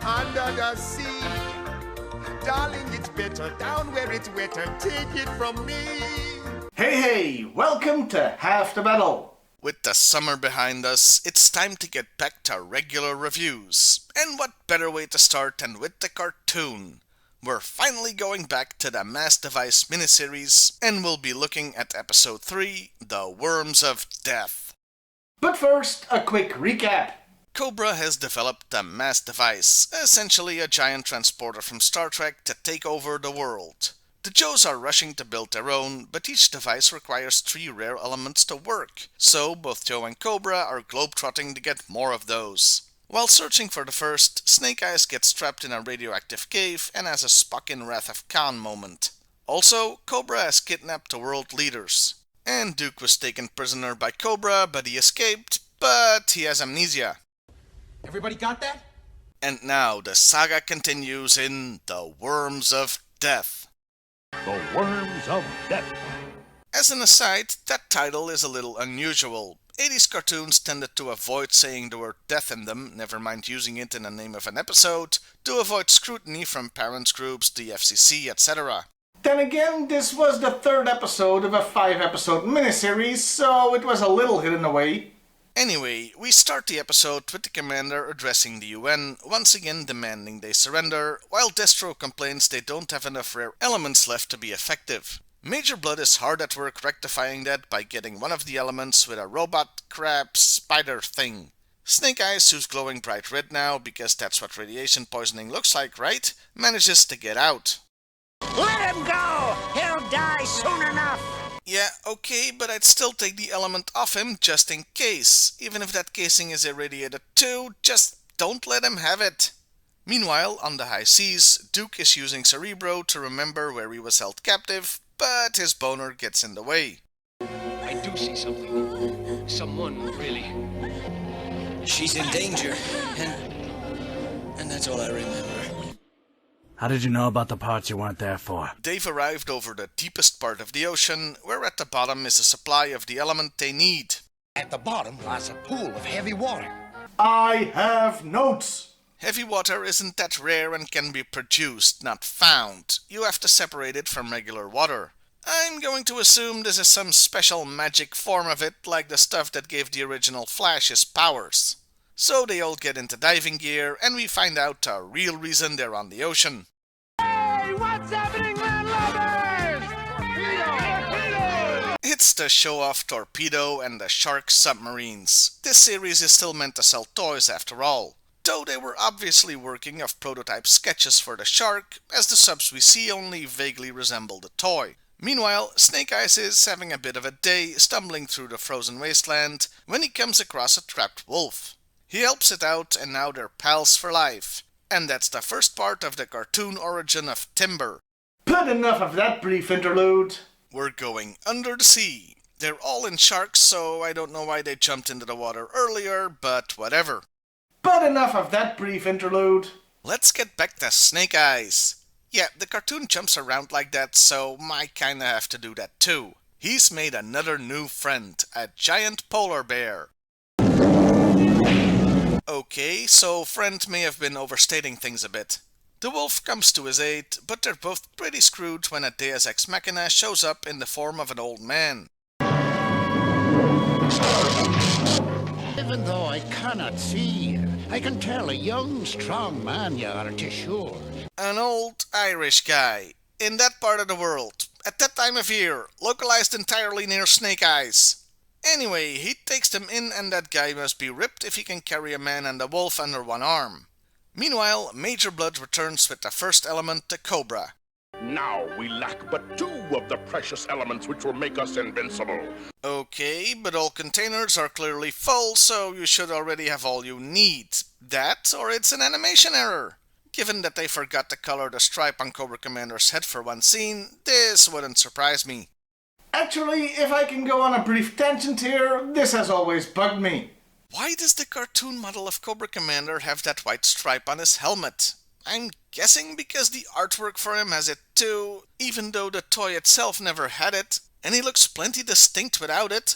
under the sea. Darling, it's better down where it's wetter. Take it from me. Hey, welcome to Half the Battle. With the summer behind us, it's time to get back to regular reviews. And what better way to start than with the cartoon? We're finally going back to the Mass Device miniseries, and we'll be looking at episode 3, The Worms of Death. But first, a quick recap. Cobra has developed the Mass Device, essentially a giant transporter from Star Trek to take over the world. The Joes are rushing to build their own, but each device requires 3 rare elements to work, so both Joe and Cobra are globetrotting to get more of those. While searching for the first, Snake Eyes gets trapped in a radioactive cave and has a Spock in Wrath of Khan moment. Also, Cobra has kidnapped the world leaders. And Duke was taken prisoner by Cobra, but he escaped, but he has amnesia. Everybody got that? And now the saga continues in The Worms of Death. The Worms of Death. As an aside, that title is a little unusual. 80s cartoons tended to avoid saying the word death in them, never mind using it in the name of an episode, to avoid scrutiny from parents groups, the FCC, etc. Then again, this was the 3rd episode of a 5-episode miniseries, so it was a little hidden away. Anyway, we start the episode with the commander addressing the UN, once again demanding they surrender, while Destro complains they don't have enough rare elements left to be effective. Major Blood is hard at work rectifying that by getting one of the elements with a robot, crab, spider thing. Snake Eyes, who's glowing bright red now, because that's what radiation poisoning looks like, right, manages to get out. Let him go! He'll die soon enough! Yeah, okay, but I'd still take the element off him just in case. Even if that casing is irradiated too, just don't let him have it. Meanwhile, on the high seas, Duke is using Cerebro to remember where he was held captive, but his boner gets in the way. I do see something. Someone, really. She's in danger, and that's all I remember. How did you know about the parts you weren't there for? They've arrived over the deepest part of the ocean, where at the bottom is a supply of the element they need. At the bottom lies a pool of heavy water. I have notes. Heavy water isn't that rare and can be produced, not found. You have to separate it from regular water. I'm going to assume this is some special magic form of it, like the stuff that gave the original Flash his powers. So they all get into diving gear, and we find out the real reason they're on the ocean. Hey, what's happening, landlubbers? Torpedo! It's the show-off Torpedo and the Shark submarines. This series is still meant to sell toys after all. Though they were obviously working off prototype sketches for the Shark, as the subs we see only vaguely resemble the toy. Meanwhile, Snake Eyes is having a bit of a day, stumbling through the frozen wasteland, when he comes across a trapped wolf. He helps it out, and now they're pals for life. And that's the first part of the cartoon origin of Timber. But enough of that brief interlude. We're going under the sea. They're all in sharks, so I don't know why they jumped into the water earlier, but whatever. But enough of that brief interlude. Let's get back to Snake Eyes. Yeah, the cartoon jumps around like that, so I kinda have to do that too. He's made another new friend, a giant polar bear. Okay, so friend may have been overstating things a bit. The wolf comes to his aid, but they're both pretty screwed when a Deus Ex Machina shows up in the form of an old man. Even though I cannot see you, I can tell a young, strong man you are, 'tis sure. An old Irish guy, in that part of the world, at that time of year, localized entirely near Snake Eyes. Anyway, he takes them in, and that guy must be ripped if he can carry a man and a wolf under one arm. Meanwhile, Major Blood returns with the first element, the Cobra. Now we lack but 2 of the precious elements which will make us invincible. Okay, but all containers are clearly full, so you should already have all you need. That, or it's an animation error. Given that they forgot to color the stripe on Cobra Commander's head for one scene, this wouldn't surprise me. Actually, if I can go on a brief tangent here, this has always bugged me. Why does the cartoon model of Cobra Commander have that white stripe on his helmet? I'm guessing because the artwork for him has it too, even though the toy itself never had it, and he looks plenty distinct without it.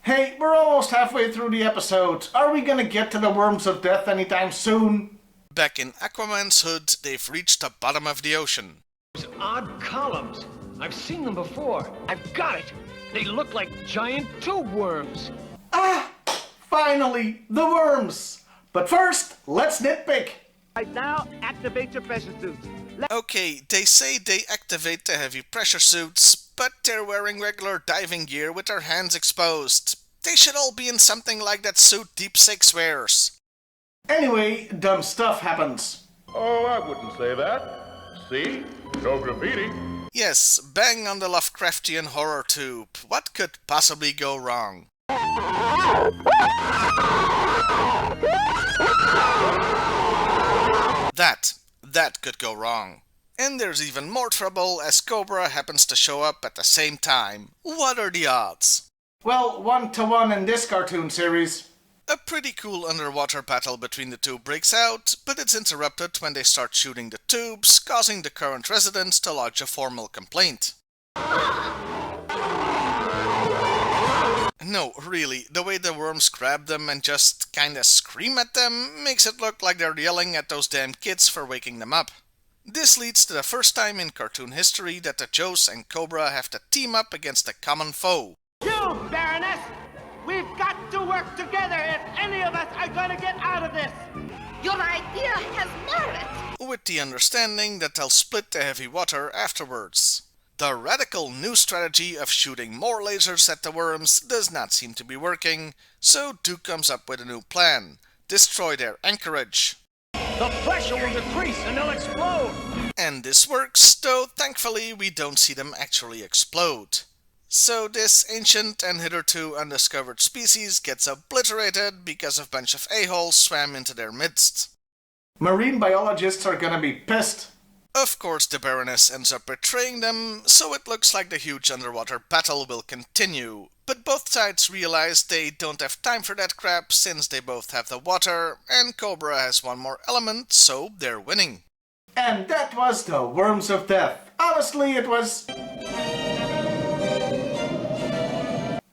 Hey, we're almost halfway through the episode. Are we gonna get to the Worms of Death anytime soon? Back in Aquaman's hood, they've reached the bottom of the ocean. Those odd columns. I've seen them before. I've got it. They look like giant tube worms. Ah! Finally, the worms! But first, let's nitpick. Right now, activate your pressure suits. Okay, they say they activate the heavy pressure suits, but they're wearing regular diving gear with their hands exposed. They should all be in something like that suit Deep Six wears. Anyway, dumb stuff happens. Oh, I wouldn't say that. See? No graffiti. Yes, bang on the Lovecraftian horror tube. What could possibly go wrong? That could go wrong. And there's even more trouble as Cobra happens to show up at the same time. What are the odds? Well, 1-to-1 in this cartoon series. A pretty cool underwater battle between the two breaks out, but it's interrupted when they start shooting the tubes, causing the current residents to lodge a formal complaint. No, really, the way the worms grab them and just kinda scream at them makes it look like they're yelling at those damn kids for waking them up. This leads to the first time in cartoon history that the Joes and Cobra have to team up against a common foe. You, Baroness! We've got to work together if any of us are gonna get out of this! Your idea has merit! With the understanding that they'll split the heavy water afterwards. The radical new strategy of shooting more lasers at the worms does not seem to be working, so Duke comes up with a new plan. Destroy their anchorage. The pressure will decrease and they'll explode. And this works, though thankfully we don't see them actually explode. So this ancient and hitherto undiscovered species gets obliterated because a bunch of a-holes swam into their midst. Marine biologists are gonna be pissed. Of course the Baroness ends up betraying them, so it looks like the huge underwater battle will continue. But both sides realize they don't have time for that crap since they both have the water, and Cobra has one more element, so they're winning. And that was the Worms of Death. Honestly, it was...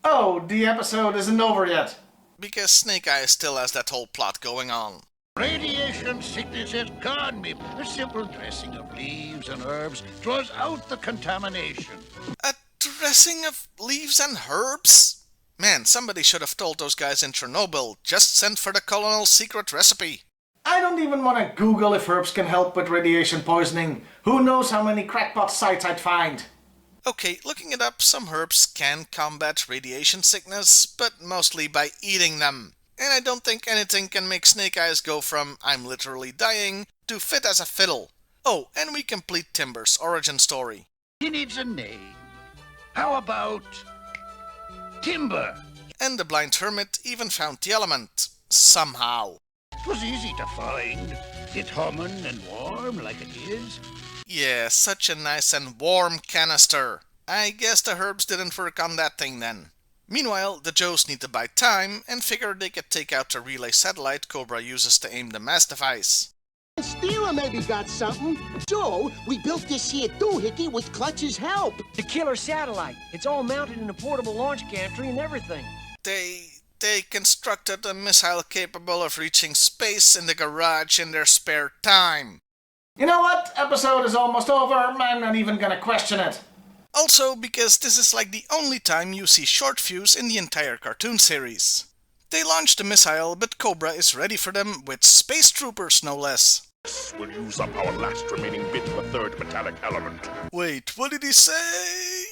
Oh, the episode isn't over yet. Because Snake Eyes still has that whole plot going on. Radiation sickness has gone, me. A simple dressing of leaves and herbs draws out the contamination. A dressing of leaves and herbs? Man, somebody should have told those guys in Chernobyl, just send for the colonel's secret recipe. I don't even want to Google if herbs can help with radiation poisoning. Who knows how many crackpot sites I'd find. Okay, looking it up, some herbs can combat radiation sickness, but mostly by eating them. And I don't think anything can make Snake Eyes go from I'm literally dying to fit as a fiddle. Oh, and we complete Timber's origin story. He needs a name. How about Timber? And the blind hermit even found the element. Somehow. It was easy to find. It's humming and warm like it is. Yeah, such a nice and warm canister. I guess the herbs didn't work on that thing then. Meanwhile, the Joes need to buy time and figure they could take out the relay satellite Cobra uses to aim the mass device. Steeler maybe got something. So, we built this here doohickey with Clutch's help. The killer satellite. It's all mounted in a portable launch gantry and everything. They constructed a missile capable of reaching space in the garage in their spare time. You know what? Episode is almost over. I'm not even gonna question it. Also because this is like the only time you see short fuse in the entire cartoon series. They launched the missile, but Cobra is ready for them with space troopers no less. We'll use up our last remaining bit of the third metallic element. Wait, what did he say?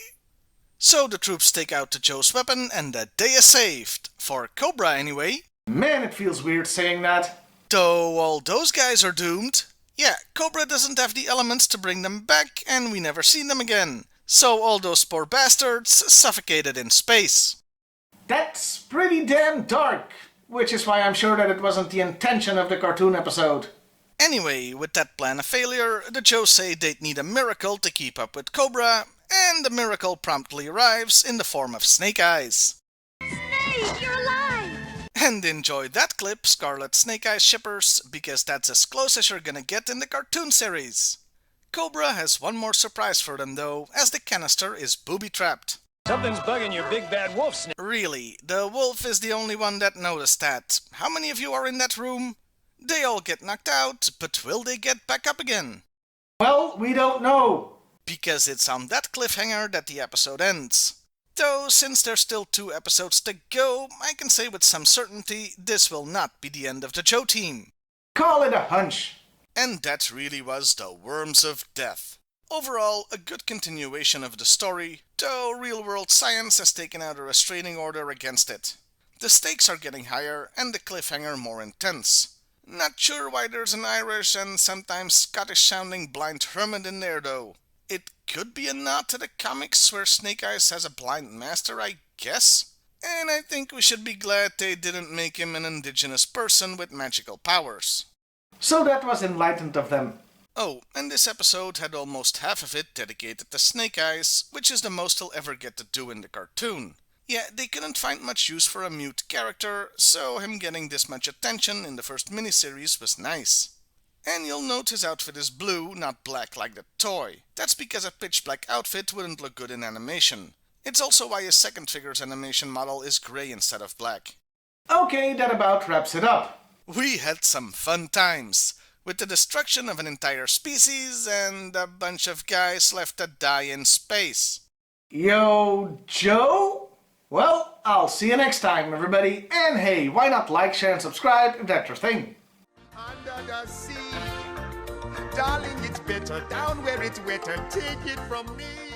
So the troops take out the Joe's weapon and the day is saved. For Cobra anyway. Man, it feels weird saying that. Though all those guys are doomed. Yeah, Cobra doesn't have the elements to bring them back and we never see them again. So all those poor bastards suffocated in space. That's pretty damn dark, which is why I'm sure that it wasn't the intention of the cartoon episode. Anyway, with that plan a failure, the Joes say they'd need a miracle to keep up with Cobra, and the miracle promptly arrives in the form of Snake Eyes. Snake, you're alive! And enjoy that clip, Scarlet Snake Eyes shippers, because that's as close as you're gonna get in the cartoon series. Cobra has one more surprise for them though, as the canister is booby-trapped. Something's bugging your big bad wolf, Snake. Really, the wolf is the only one that noticed that. How many of you are in that room? They all get knocked out, but will they get back up again? Well, we don't know. Because it's on that cliffhanger that the episode ends. Though, since there's still 2 episodes to go, I can say with some certainty this will not be the end of the Joe team. Call it a hunch. And that really was the Worms of Death. Overall, a good continuation of the story, though real-world science has taken out a restraining order against it. The stakes are getting higher and the cliffhanger more intense. Not sure why there's an Irish and sometimes Scottish-sounding blind hermit in there though. It could be a nod to the comics where Snake Eyes has a blind master, I guess? And I think we should be glad they didn't make him an indigenous person with magical powers. So that was enlightened of them. Oh, and this episode had almost half of it dedicated to Snake Eyes, which is the most he'll ever get to do in the cartoon. Yeah, they couldn't find much use for a mute character, so him getting this much attention in the first miniseries was nice. And you'll note his outfit is blue, not black like the toy. That's because a pitch black outfit wouldn't look good in animation. It's also why his second figure's animation model is grey instead of black. Okay, that about wraps it up. We had some fun times, with the destruction of an entire species and a bunch of guys left to die in space. Yo, Joe? Well, I'll see you next time, everybody. And hey, why not like, share, and subscribe if that's your thing? Under the sea, darling, it's better down where it's wetter. Take it from me.